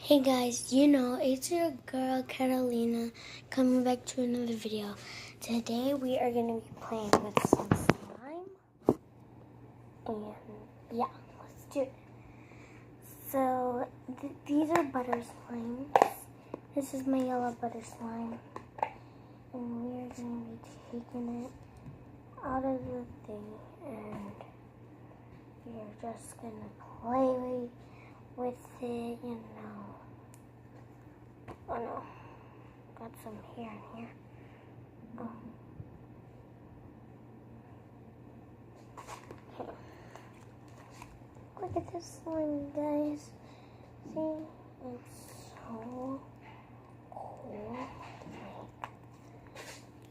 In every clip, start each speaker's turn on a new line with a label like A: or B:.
A: Hey guys, it's your girl Carolina coming back to another video. Today we are going to be playing with some slime. And yeah, let's do it. So these are butter slimes. This is my yellow butter slime. And we are going to be taking it out of the thing. And we are just going to play with it, Oh no, got some hair in here. Oh. Okay. Look at this slime, guys. See? It's so cool.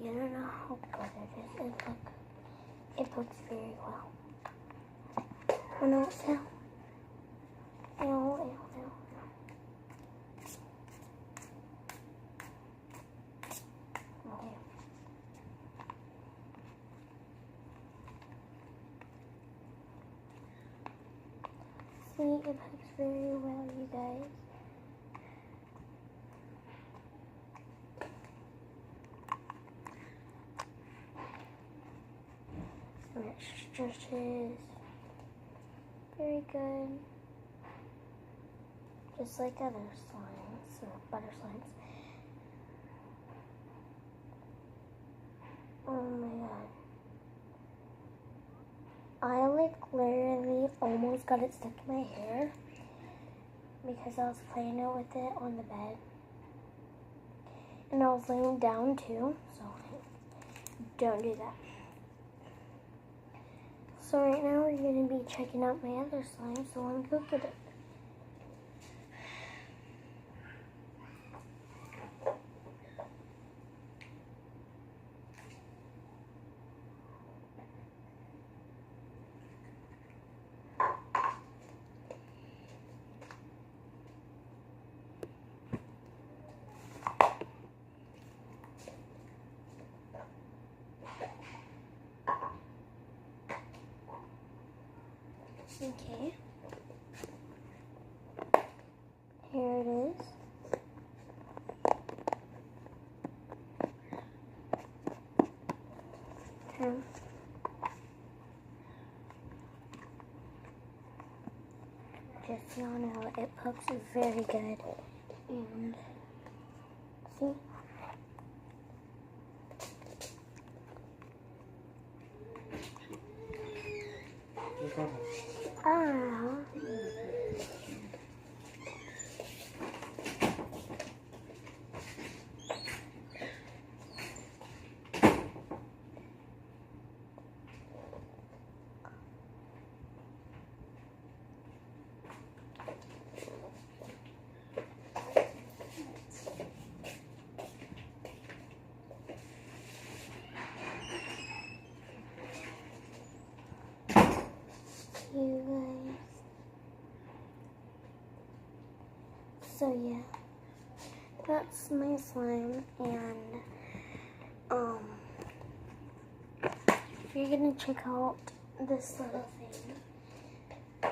A: You don't know how good it is. It looks very well. Oh no, so. Ew. See, it looks very well, you guys. And it stretches very good. Just like other slimes, or butter slimes. Oh my god. I literally almost got it stuck in my hair because I was playing it with it on the bed. And I was laying down too, so don't do that. So right now we're going to be checking out my other slime, so let me go get it. Okay. Here it is. Just so y'all know, it pokes very good. And see? Ah. You guys. So yeah, that's my slime, and you're gonna check out this little thing,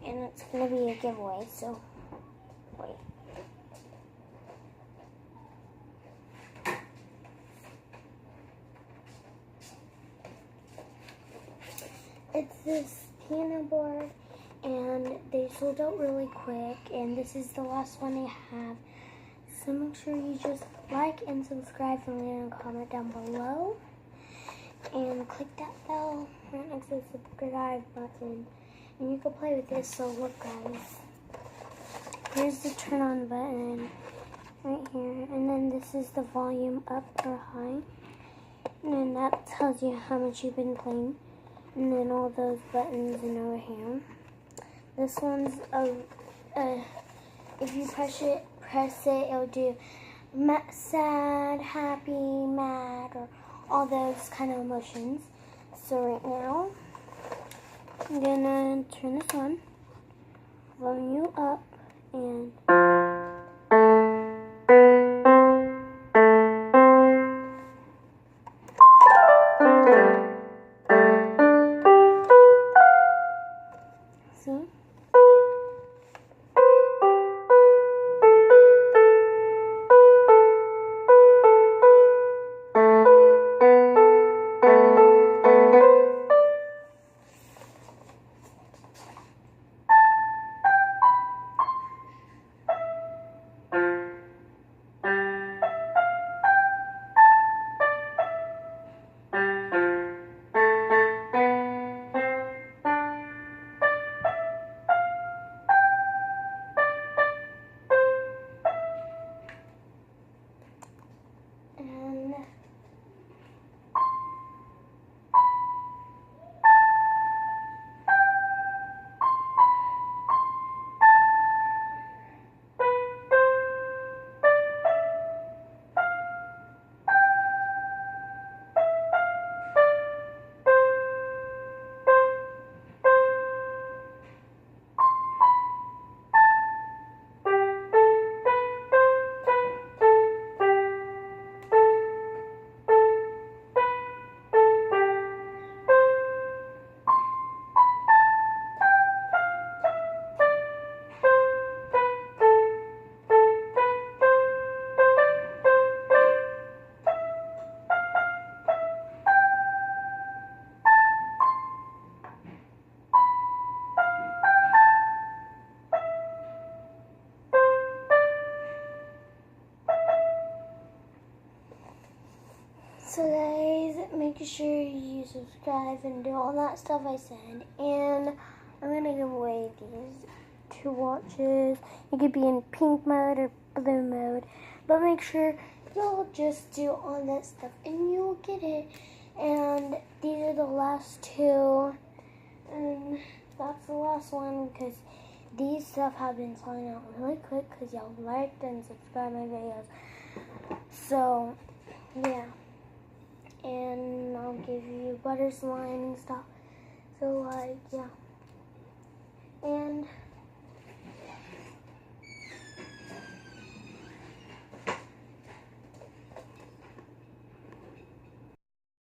A: and it's gonna be a giveaway. So wait. It's this piano board, and they sold out really quick, and this is the last one I have. So make sure you just like and subscribe and leave a comment down below. And click that bell right next to the subscribe button. And you can play with this. So look guys. Here's the turn on button right here. And then this is the volume up or high. And then that tells you how much you've been playing. And then all those buttons and over here. This one's if you press it, it'll do sad, happy, mad, or all those kind of emotions. So right now, I'm gonna turn this on, volume up, and see? subscribe, and do all that stuff I said. And I'm going to give away these 2 watches. You could be in pink mode or blue mode. But make sure you'll just do all that stuff and you'll get it. And these are the last 2. And that's the last one because these stuff have been selling out really quick because y'all liked and subscribed my videos. So, yeah. And I'll give you butter slime and stuff. So, yeah. And